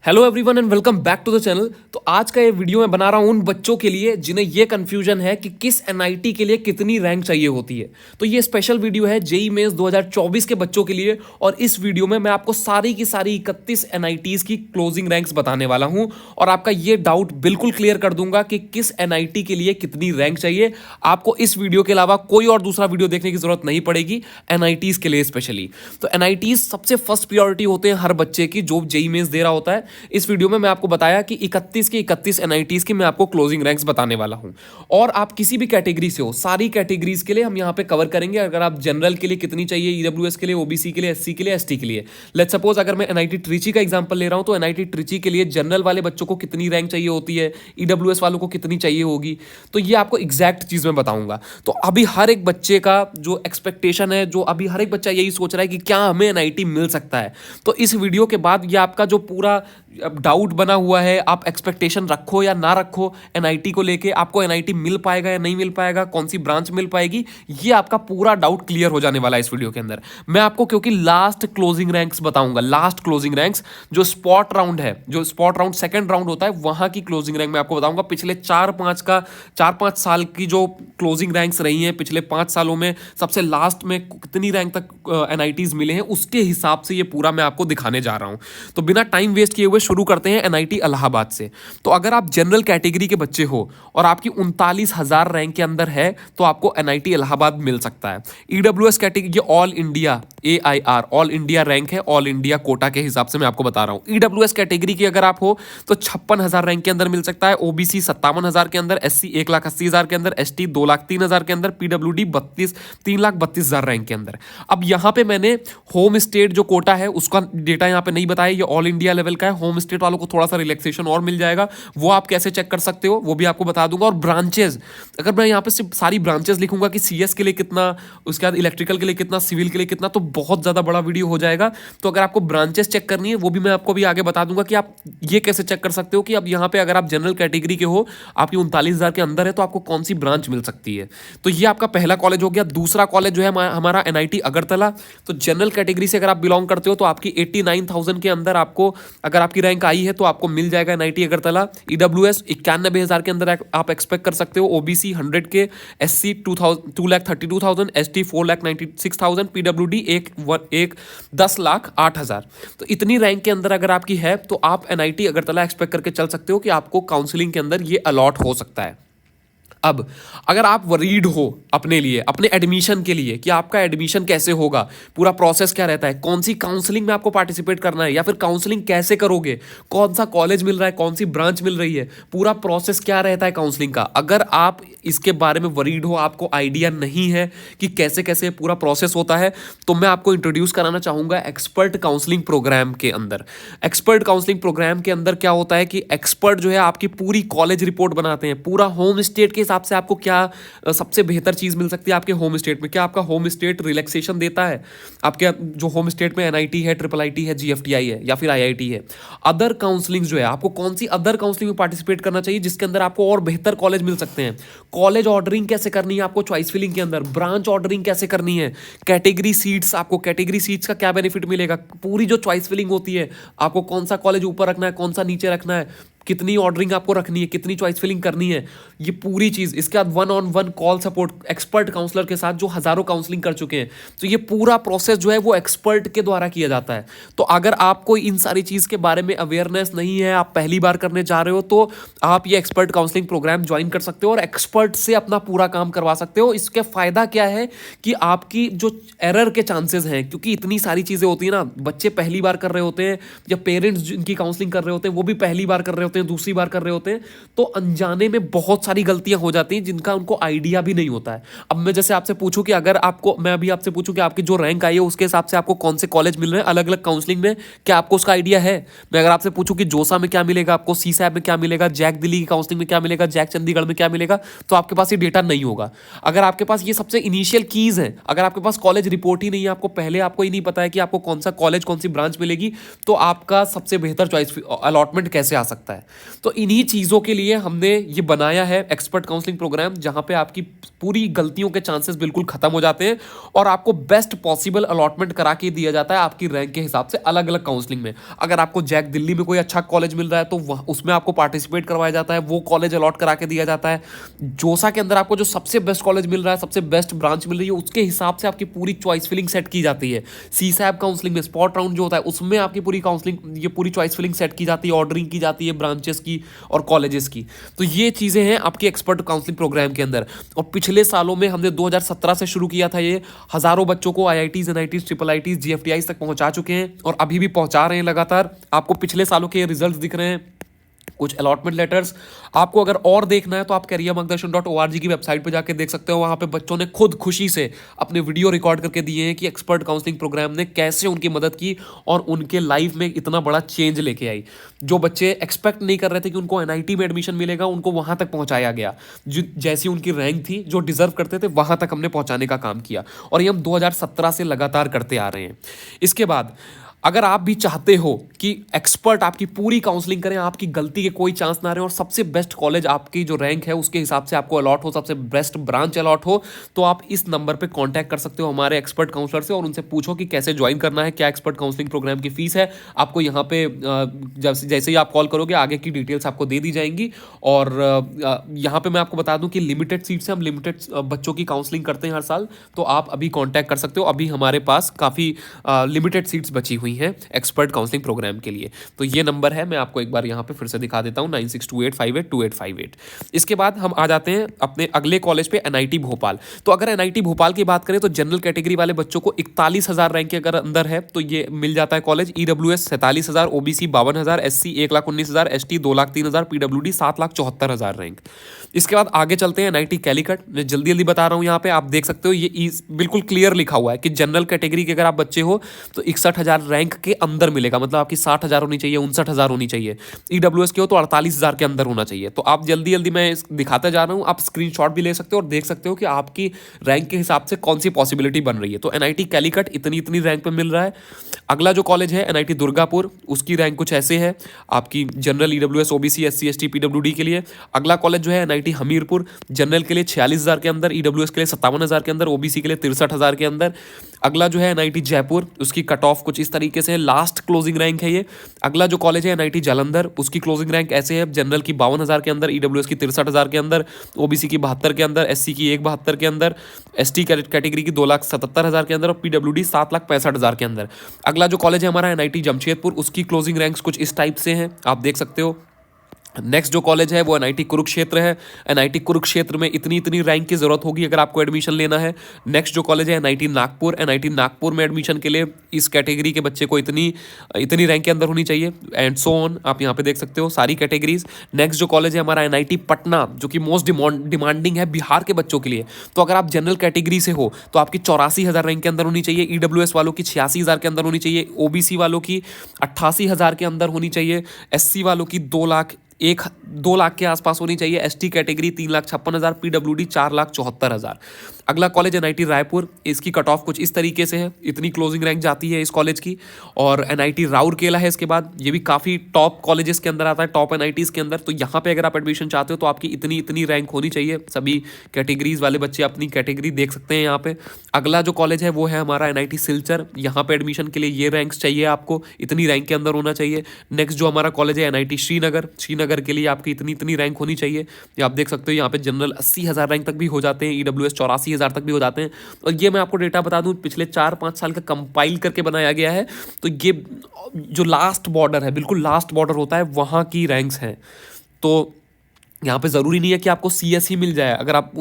Hello everyone and welcome back to the channel. तो आज का ये वीडियो मैं बना रहा हूँ उन बच्चों के लिए जिन्हें ये कंफ्यूजन है कि किस एनआईटी के लिए कितनी रैंक चाहिए होती है। तो ये स्पेशल वीडियो है जेईई मेंस 2024 के बच्चों के लिए और इस वीडियो में मैं आपको सारी की सारी 31 एनआईटीज की क्लोजिंग रैंक्स बताने वाला हूँ और आपका ये डाउट बिल्कुल क्लियर कर दूंगा कि किस एनआईटी के लिए कितनी रैंक चाहिए। आपको इस वीडियो के अलावा कोई और दूसरा वीडियो देखने की जरूरत नहीं पड़ेगी एनआईटीज के लिए स्पेशली। तो एनआईटीज सबसे फर्स्ट प्रियोरिटी होते हैं हर बच्चे की जो जेईई मेंस दे रहा होता है। इस वीडियो में मैं आपको बताया कि 31 की 31 एनआईटीज की मैं आपको क्लोजिंग रैंक्स बताने वाला हूं और आप किसी भी कैटेगरी से हो सारी कैटेगरीज के लिए हम यहां पे कवर करेंगे। अगर आप जनरल के लिए कितनी चाहिए, ईडब्ल्यूएस के लिए, ओबीसी के लिए, एससी के लिए, एसटी के लिए। लेट्स सपोज अगर मैं एनआईटी ट्रिची का एग्जांपल ले रहा हूं तो एनआईटी ट्रिची के लिए जनरल वाले बच्चों को कितनी रैंक चाहिए होती है, ईडब्ल्यूएस वालों को कितनी चाहिए होगी, तो ये आपको एग्जैक्ट चीज में बताऊंगा। तो अभी हर एक बच्चे का जो एक्सपेक्टेशन है, जो अभी हर एक बच्चा यही सोच रहा है कि क्या हमें एनआईटी मिल सकता है, तो इस वीडियो के बाद ये आपका जो पूरा डाउट बना हुआ है, आप एक्सपेक्टेशन रखो या ना रखो एनआईटी को लेके, आपको एनआईटी मिल पाएगा या नहीं मिल पाएगा, कौन सी ब्रांच मिल पाएगी, ये आपका पूरा डाउट क्लियर हो जाने वाला है इस वीडियो के अंदर। मैं आपको क्योंकि लास्ट क्लोजिंग रैंक्स बताऊंगा, लास्ट क्लोजिंग रैंक्स जो स्पॉट राउंड है, जो स्पॉट राउंड सेकंड राउंड होता है, वहां की क्लोजिंग रैंक मैं आपको बताऊंगा। पिछले 4-5 साल की जो क्लोजिंग रैंक्स रही हैं, पिछले 5 सालों में सबसे लास्ट में कितनी रैंक तक एनआईटीज मिले हैं, उसके हिसाब से ये पूरा मैं आपको दिखाने जा रहा हूं। तो बिना टाइम वेस्ट किए हुए शुरू करते हैं एनआईटी इलाहाबाद से। तो अगर आप जनरल कैटेगरी के बच्चे हो और आपकी 39,000 रैंक के अंदर है तो आपको एनआईटी इलाहाबाद मिल सकता है। ईडब्ल्यूएस कैटेगरी, ये all India AIR all India rank है, ऑल इंडिया कोटा के हिसाब से मैं आपको बता रहा हूं। ईडब्ल्यूएस कैटेगरी की अगर आप हो तो 56,000 रैंक के अंदर मिल सकता है, ओबीसी 57,000 के अंदर, एससी 1,80,000 के अंदर, एसटी 2,03,000 के अंदर, पीडब्ल्यूडी 3,32,000 रैंक के अंदर। अब यहां पे मैंने होम स्टेट जो कोटा है उसका डेटा यहां पे नहीं बताया, ये ऑल इंडिया लेवल का है। होम स्टेट वालों को थोड़ा सा रिलैक्सेशन और मिल जाएगा, वो आप कैसे चेक कर सकते हो वो भी आपको बता दूंगा। और ब्रांचेस, अगर मैं यहां पे सिर्फ सारी ब्रांचेस लिखूंगा कि सीएस के लिए कितना, उसके बाद इलेक्ट्रिकल के लिए कितना, सिविल के लिए कितना, तो बहुत ज्यादा बड़ा वीडियो हो जाएगा। तो अगर आपको ब्रांचेस चेक करनी है वो भी मैं आपको भी आगे बता दूंगा कि आप ये कैसे चेक कर सकते हो कि अब यहां पे अगर आप जनरल कैटेगरी के हो, आपकी 39,000 के अंदर है, तो आपको कौन सी ब्रांच मिल सकती है। तो ये आपका पहला कॉलेज हो गया। दूसरा कॉलेज जो है हमारा एनआईटी अगरतला। तो जनरल कैटेगरी से अगर आप बिलोंग करते हो तो आपकी 89,000 के अंदर आपको, अगर आपकी रैंक आई है तो आपको मिल जाएगा एनआईटी अगरतला। ईडब्ल्यूएस 91,000 के अंदर आप एक्सपेक्ट कर सकते हो, ओबीसी 100 के, एससी 2,32,000, एसटी 4,96,000, पीडब्ल्यूडी 10,08,000। तो इतनी रैंक के अंदर अगर आपकी है तो आप एनआईटी अगरतला एक्सपेक्ट करके चल सकते हो कि आपको काउंसलिंग के अंदर ये अलॉट हो सकता है। अब अगर आप वरीड हो अपने लिए, अपने एडमिशन के लिए कि आपका एडमिशन कैसे होगा, पूरा प्रोसेस क्या रहता है, कौन सी काउंसलिंग में आपको पार्टिसिपेट करना है या फिर काउंसलिंग कैसे करोगे, कौन सा कॉलेज मिल रहा है, कौन सी ब्रांच मिल रही है, पूरा प्रोसेस क्या रहता है काउंसलिंग का, अगर आप इसके बारे में वरीड हो, आपको आइडिया नहीं है कि कैसे कैसे पूरा प्रोसेस होता है, तो मैं आपको इंट्रोड्यूस कराना चाहूंगा एक्सपर्ट काउंसलिंग प्रोग्राम के अंदर। एक्सपर्ट काउंसलिंग प्रोग्राम के अंदर क्या होता है कि एक्सपर्ट जो है आपकी पूरी कॉलेज रिपोर्ट बनाते हैं, पूरा होम स्टेट के हिसाब से आपको क्या सबसे बेहतर चीज मिल सकती है आपके होम स्टेट में, क्या आपका होम स्टेट रिलैक्सेशन देता है, आपके जो होम स्टेट में एनआईटी है, ट्रिपल आईटी है, जीएफटीआई है या फिर आईआईटी है। अदर काउंसलिंग जो है, आपको कौन सी अदर काउंसलिंग में पार्टिसिपेट करना चाहिए जिसके अंदर आपको और बेहतर कॉलेज मिल सकते हैं, कॉलेज ऑर्डरिंग कैसे करनी है आपको चॉइस फिलिंग के अंदर, ब्रांच ऑर्डरिंग कैसे करनी है, कैटेगरी सीट्स, आपको कैटेगरी सीट्स का क्या बेनिफिट मिलेगा, पूरी जो चॉइस फिलिंग होती है, आपको कौन सा कॉलेज ऊपर रखना है, कौन सा नीचे रखना है, कितनी ऑर्डरिंग आपको रखनी है, कितनी चॉइस फिलिंग करनी है, ये पूरी चीज। इसके बाद 1-on-1 call support expert counsellor के साथ जो हजारों काउंसलिंग कर चुके हैं। तो ये पूरा प्रोसेस जो है वो एक्सपर्ट के द्वारा किया जाता है। तो अगर आपको इन सारी चीज के बारे में अवेयरनेस नहीं है, आप पहली बार करने जा रहे हो, तो आप ये एक्सपर्ट काउंसलिंग प्रोग्राम ज्वाइन कर सकते हो और एक्सपर्ट से अपना पूरा काम करवा सकते हो। इसके फायदा क्या है कि आपकी जो एरर के चांसेस हैं, क्योंकि इतनी सारी चीजें होती है ना, बच्चे पहली बार कर रहे होते हैं या पेरेंट्स जिनकी काउंसलिंग कर रहे होते हैं वो भी पहली बार कर रहे होते हैं, दूसरी बार कर रहे होते हैं, तो अनजाने में बहुत सारी गलतियां हो जाती हैं जिनका उनको आइडिया भी नहीं होता है। अब मैं जैसे आपसे पूछूं कि अगर आपको, मैं अभी आपसे पूछूं कि आपकी जो रैंक आई है उसके हिसाब से आपको कौन से कॉलेज मिल रहे हैं अलग अलग काउंसलिंग में, क्या आपको उसका आइडिया है। मैं अगर आपसे पूछूं कि जोसा में क्या मिलेगा आपको, सीसैप में क्या मिलेगा, जैक दिल्ली की काउंसलिंग में क्या मिलेगा, जैक चंडीगढ़ में क्या मिलेगा, तो आपके पास ये डेटा नहीं होगा। अगर आपके पास ये सबसे इनिशियल कीज है, अगर आपके पास कॉलेज रिपोर्ट ही नहीं है, आपको पहले आपको ही नहीं पता है कि आपको कौन सा कॉलेज, कौन सी ब्रांच मिलेगी, तो आपका सबसे बेहतर चॉइस अलॉटमेंट कैसे आ सकता है। तो इन्हीं चीज़ों के लिए हमने ये बनाया है एक्सपर्ट काउंसलिंग प्रोग्राम, जहाँ पे आपकी पूरी गलतियों के चांसेस बिल्कुल खत्म हो जाते हैं और आपको बेस्ट पॉसिबल अलॉटमेंट करा के दिया जाता है आपकी रैंक के हिसाब से अलग अलग काउंसलिंग में। अगर आपको जैक दिल्ली में कोई अच्छा कॉलेज मिल रहा है तो उसमें आपको पार्टिसिपेट करवाया जाता है, वो कॉलेज अलॉट करा के दिया जाता है। जोसा के अंदर आपको जो सबसे बेस्ट कॉलेज मिल रहा है, सबसे बेस्ट ब्रांच मिल रही है, उसके हिसाब से आपकी पूरी चॉइस फिलिंग सेट की जाती है। सीसैब काउंसलिंग में स्पॉट राउंड जो होता है उसमें आपकी पूरी काउंसलिंग, ये पूरी चॉइस फिलिंग सेट की जाती है, ऑर्डरिंग की जाती है ब्रांचेस की और कॉलेजेस की। तो ये चीज़ें हैं आपकी एक्सपर्ट काउंसलिंग प्रोग्राम के अंदर। और पिछले सालों में हमने 2017 से शुरू किया था ये, हज़ारों बच्चों को आईआईटीज़, एनआईटीज़, ट्रिपल आईटीज़, जीएफटीआईज़ तक पहुंचा चुके हैं और अभी भी पहुंचा रहे हैं लगातार। आपको पिछले सालों के रिजल्ट्स दिख रहे हैं, कुछ अलॉटमेंट लेटर्स। आपको अगर और देखना है तो आप careermargdarshan.org की वेबसाइट पे जाके देख सकते हो। वहाँ पे बच्चों ने खुद खुशी से अपने वीडियो रिकॉर्ड करके दिए हैं कि एक्सपर्ट काउंसलिंग प्रोग्राम ने कैसे उनकी मदद की और उनके लाइफ में इतना बड़ा चेंज लेके आई। जो बच्चे एक्सपेक्ट नहीं कर रहे थे कि उनको एनआईटी में एडमिशन मिलेगा, उनको वहाँ तक पहुँचाया गया। जो जैसी उनकी रैंक थी, जो डिजर्व करते थे, वहाँ तक हमने पहुँचाने का काम किया और ये हम 2017 से लगातार करते आ रहे हैं। इसके बाद अगर आप भी चाहते हो कि एक्सपर्ट आपकी पूरी काउंसलिंग करें, आपकी गलती के कोई चांस ना रहे और सबसे बेस्ट कॉलेज आपकी जो रैंक है उसके हिसाब से आपको अलॉट हो, सबसे बेस्ट ब्रांच अलॉट हो, तो आप इस नंबर पे कांटेक्ट कर सकते हो हमारे एक्सपर्ट काउंसलर से और उनसे पूछो कि कैसे ज्वाइन करना है, क्या एक्सपर्ट काउंसलिंग प्रोग्राम की फीस है। आपको यहाँ पे जैसे ही आप कॉल करोगे आगे की डिटेल्स आपको दे दी जाएंगी। और यहाँ पे मैं आपको बता दूं कि लिमिटेड सीट्स हैं, हम लिमिटेड बच्चों की काउंसलिंग करते हैं हर साल, तो आप अभी कांटेक्ट कर सकते हो। अभी हमारे पास काफ़ी लिमिटेड सीट्स बची हुई हैं एक्सपर्ट काउंसलिंग प्रोग्राम के लिए। तो ये नंबर है, मैं आपको एक बार यहाँ पे फिर से दिखा देता हूँ, 9628582858। इसके बाद हम आ जाते हैं अपने अगले कॉलेज पे, एनआईटी भोपाल। तो अगर एनआईटी भोपाल की बात करें तो जनरल कैटेगरी वाले बच्चों को 41,000 रैंक के अगर अंदर है तो ये मिल जाता है college. EWS 47,000, OBC 52,000, SC 1,19,000, ST 2,03,000, PWD 7,74,000 rank. इसके बाद आगे चलते हैं एनआईटी कैलीकट। मैं जल्दी जल्दी बता रहा हूँ, यहाँ पे आप देख सकते हो ये बिल्कुल क्लियर लिखा हुआ है कि जनरल कैटेगरी के अगर आप बच्चे हो तो 61,000 रैंक के अंदर मिलेगा, मतलब आपकी 60,000 होनी चाहिए, 59,000 होनी चाहिए। ईडब्ल्यूएस के हो तो 48,000 के अंदर होना चाहिए। तो आप जल्दी जल्दी मैं दिखाता जा रहा हूँ, आप स्क्रीनशॉट भी ले सकते हो और देख सकते हो कि आपकी रैंक के हिसाब से कौन सी पॉसिबिलिटी बन रही है। तो एनआईटी कैलीकट इतनी इतनी रैंक पे मिल रहा है। अगला जो कॉलेज है एनआईटी दुर्गापुर, उसकी रैंक कुछ ऐसे है आपकी general, EWS, OBC, SC, ST, PWD के लिए। अगला कॉलेज जो है एनआईटी हमीरपुर, जनरल के लिए 46,000 के अंदर, ईडब्ल्यूएस के लिए 57,000 के अंदर, ओबीसी के लिए 63,000 के अंदर। अगला जो है एनआईटी जयपुर, उसकी कट ऑफ कुछ इस तरीके से है, लास्ट क्लोजिंग रैंक है ये। अगला जो कॉलेज है एनआईटी जालंधर, उसकी क्लोजिंग रैंक ऐसे है, जनरल की 52,000 के अंदर, ईडब्ल्यूएस की 63,000 के अंदर, ओबीसी की 72 के अंदर, एससी की 172 के अंदर, एसटी कैटेगरी की 2,77,000 के अंदर और पीडब्ल्यूडी 7,65,000 के अंदर। अगला जो कॉलेज है हमारा एनआईटी जमशेदपुर, उसकी क्लोजिंग रैंक्स कुछ इस टाइप से हैं, आप देख सकते हो। नेक्स्ट जो कॉलेज है वो एनआईटी कुरुक्षेत्र है। एनआईटी कुरुक्षेत्र में इतनी इतनी रैंक की जरूरत होगी अगर आपको एडमिशन लेना है। नेक्स्ट जो कॉलेज है एनआईटी नागपुर, एनआईटी नागपुर में एडमिशन के लिए इस कैटेगरी के बच्चे को इतनी इतनी रैंक के अंदर होनी चाहिए, एंड सो ऑन। आप यहाँ पे देख सकते हो सारी कैटेगरीज। नेक्स्ट जो कॉलेज है हमारा एनआईटी पटना, जो कि मोस्ट डिमांडिंग है बिहार के बच्चों के लिए। तो अगर आप जनरल कैटेगरी से हो तो आपकी 84,000 रैंक के अंदर होनी चाहिए, ईडब्ल्यूएस वालों की 86,000 के अंदर होनी चाहिए, ओबीसी वालों की 88,000 के अंदर होनी चाहिए, एससी वालों की 2 लाख के आसपास होनी चाहिए, एसटी कैटेगरी 3,56,000, पीडब्ल्यूडी 4,74,000। अगला कॉलेज एनआईटी रायपुर, इसकी कट ऑफ कुछ इस तरीके से है, इतनी क्लोजिंग रैंक जाती है इस कॉलेज की। और एनआईटी राउरकेला है इसके बाद, ये भी काफ़ी टॉप कॉलेजेस के अंदर आता है, टॉप एनआईटीज़ के अंदर। तो यहाँ पे अगर आप एडमिशन चाहते हो तो आपकी इतनी इतनी रैंक होनी चाहिए। सभी कैटेगरीज वाले बच्चे अपनी कैटेगरी देख सकते हैं यहाँ पे। अगला जो कॉलेज है वो है हमारा एनआईटी सिलचर, यहाँ पे एडमिशन के लिए ये रैंक्स चाहिए आपको, इतनी रैंक के अंदर होना चाहिए। नेक्स्ट जो हमारा कॉलेज है एनआईटी श्रीनगर के लिए आपकी इतनी इतनी रैंक होनी चाहिए। ये आप देख सकते हो यहाँ पे जनरल 80,000 रैंक तक भी हो जाते हैं, ईडब्ल्यूएस 84,000 तक भी हो जाते हैं। और ये मैं आपको डेटा बता दूं पिछले 4-5 साल का कंपाइल करके बनाया गया है। तो ये जो लास्ट बॉर्डर है, बिल्कुल लास्ट बॉर्डर होता है, वहाँ की रैंक्स हैं। तो यहाँ पे ज़रूरी नहीं है कि आपको सीएस ही मिल जाए। अगर आप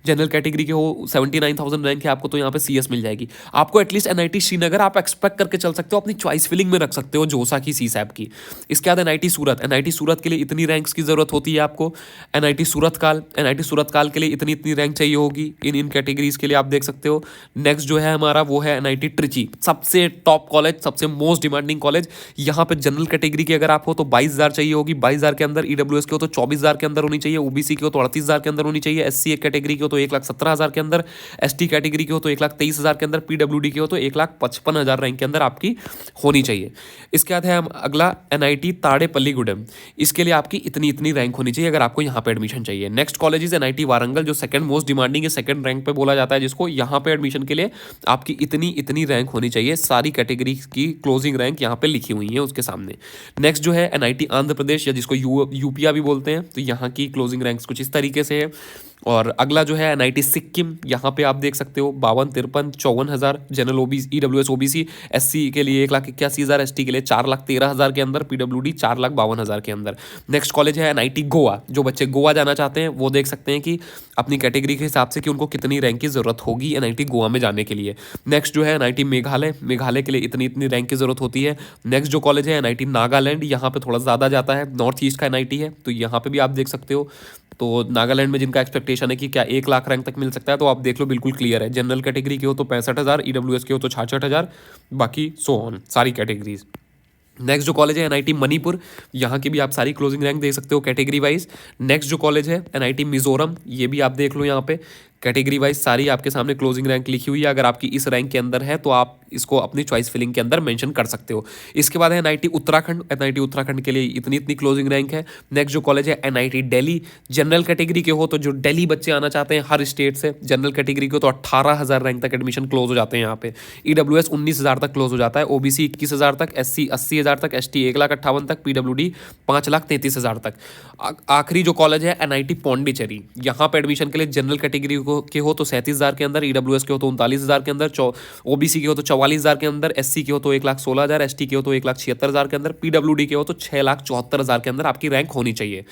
जनरल कैटेगरी के हो, 79,000 रैंक है आपको, तो यहाँ पे सीएस मिल जाएगी आपको। एटलीस्ट एनआईटी श्रीनगर आप एक्सपेक्ट करके चल सकते हो, अपनी चॉइस फिलिंग में रख सकते हो, जोसा की, सीसैप की। इसके बाद एनआईटी सूरत के लिए इतनी रैंक्स की ज़रूरत होती है आपको। एनआईटी सूरत काल के लिए इतनी इतनी रैंक चाहिए होगी, इन कैटेगरीज के लिए आप देख सकते हो। नेक्स्ट जो है हमारा वो है एनआईटी ट्रिची, सबसे टॉप कॉलेज, सबसे मोस्ट डिमांडिंग कॉलेज। यहाँ पे जनरल कैटेगरी की अगर आप हो तो 22,000 चाहिए होगी, 22,000 के अंदर। ईडब्ल्यूएस के हो तो 24,000 के अंदर होनी चाहिए, ओबीसी की हो तो 38,000 के अंदर होनी चाहिए, एससी कैटेगरी की हो तो 1,17,000 के अंदर, एसटी कैटेगरी की हो तो 1,23,000 के अंदर, पीडब्ल्यूडी की हो तो 1,55,000 रैंक के अंदर आपकी होनी चाहिए। इसके बाद है हम अगला एनआईटी ताड़ेपल्लीगुडेम, इसके लिए आपकी इतनी इतनी रैंक होनी चाहिए अगर आपको यहाँ पे एडमिशन चाहिए। Next college is NIT Warangal, जो सेकंड मोस्ट डिमांडिंग है, सेकंड रैंक पे बोला जाता है जिसको। यहाँ पे एडमिशन के लिए आपकी इतनी इतनी रैंक होनी चाहिए, सारी कैटेगरी की क्लोजिंग रैंक यहाँ पे लिखी हुई है उसके सामने। नेक्स्ट जो है एनआईटी आंध्र प्रदेश, या जिसको यूपिया भी बोलते हैं, तो यहाँ की क्लोजिंग रैंक्स कुछ इस तरीके से है। और अगला जो है एनआईटी सिक्किम, यहाँ पे आप देख सकते हो 52, 53, 54,000 general OBC, EWS OBC, SC के लिए 1,81,000, एसटी के लिए 4,13,000 के अंदर, पीडब्ल्यूडी 4,52,000 के अंदर। नेक्स्ट कॉलेज है एनआईटी गोवा, जो बच्चे गोवा जाना चाहते हैं वो देख सकते हैं कि अपनी कैटेगरी के हिसाब से कि उनको कितनी रैंक की जरूरत होगी एनआईटी गोवा में जाने के लिए। नेक्स्ट जो है एनआईटी मेघालय, मेघालय के लिए इतनी इतनी रैंक की जरूरत होती है। नेक्स्ट जो कॉलेज है एनआईटी नागालैंड, यहाँ पे थोड़ा ज़्यादा जाता है, नॉर्थ ईस्ट का एनआईटी है, तो यहाँ पे भी आप देख सकते हो। तो नागालैंड में जिनका एक्सपेक्टेशन है कि क्या 1 लाख रैंक तक मिल सकता है, तो आप देख लो बिल्कुल क्लियर है। जनरल कैटेगरी की हो तो 65,000, ईडब्ल्यूएस की हो तो 66,000, बाकी सो ऑन सारी कैटेगरीज। नेक्स्ट जो कॉलेज है एनआईटी मणिपुर, यहाँ की भी आप सारी क्लोजिंग रैंक देख सकते हो कैटेगरी वाइज। नेक्स्ट जो कॉलेज है एनआईटी मिजोरम, ये भी आप देख लो यहाँ पे कैटेगरी वाइज सारी आपके सामने क्लोजिंग रैंक लिखी हुई है। अगर आपकी इस रैंक के अंदर है तो आप इसको अपनी चॉइस फिलिंग के अंदर मेंशन कर सकते हो। इसके बाद है एनआईटी उत्तराखंड, एनआईटी उत्तराखंड के लिए इतनी इतनी क्लोजिंग रैंक है। नेक्स्ट जो कॉलेज है एनआईटी दिल्ली, जनरल कैटेगरी के हो तो जो दिल्ली बच्चे आना चाहते हैं हर स्टेट से, जनरल कैटेगरी के हो तो 18,000 रैंक तक एडमिशन क्लोज हो जाते हैं यहाँ पे। ईडब्ल्यूएस 19,000 तक क्लोज हो जाता है, ओबीसी 21,000 तक, एससी 80,000 तक, एसटी 1,58,000 तक, पीडब्ल्यूडी 5,33,000 तक। आखिरी जो कॉलेज है एनआईटी पौंडीचेरी, यहाँ पे एडमिशन के लिए जनरल कैटेगरी के हो तो 37,000 के अंदर, ईडब्ल्यूएस के हो तो 39,000 के अंदर, ओबीसी के हो तो 44,000 के अंदर, एससी के हो तो 1,16,000, एसटी के हो तो 1,76,000 के अंदर, पीडब्ल्यूडी के हो तो 6,74,000 के अंदर आपकी रैंक होनी चाहिए।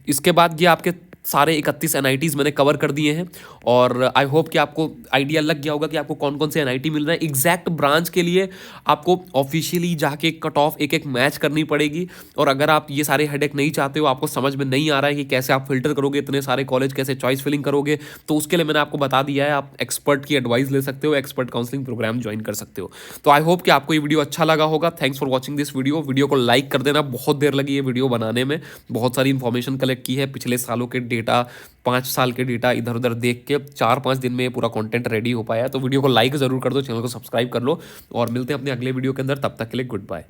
इसके बाद ये आपके सारे 31 एनआईटीज़ मैंने कवर कर दिए हैं, और आई होप कि आपको आइडिया लग गया होगा कि आपको कौन कौन से एनआईटी मिल रहे हैं। एग्जैक्ट ब्रांच के लिए आपको ऑफिशियली जाके कट ऑफ एक एक मैच करनी पड़ेगी, और अगर आप ये सारे हेडेक नहीं चाहते हो, आपको समझ में नहीं आ रहा है कि कैसे आप फिल्टर करोगे इतने सारे कॉलेज, कैसे चॉइस फिलिंग करोगे, तो उसके लिए मैंने आपको बता दिया है, आप एक्सपर्ट की एडवाइस ले सकते हो, एक्सपर्ट काउंसलिंग प्रोग्राम ज्वाइन कर सकते हो। तो आई होप कि आपको ये वीडियो अच्छा लगा होगा। Thanks for watching this video. Video को लाइक कर देना, बहुत देर लगी ये वीडियो बनाने में, बहुत सारी इन्फॉर्मेशन कलेक्ट की है, पिछले सालों के डेटा, 5 साल के डेटा इधर उधर देख के 4-5 दिन में ये पूरा कंटेंट रेडी हो पाया है। तो वीडियो को लाइक जरूर कर दो, चैनल को सब्सक्राइब कर लो, और मिलते हैं अपने अगले वीडियो के अंदर। तब तक के लिए गुड बाय।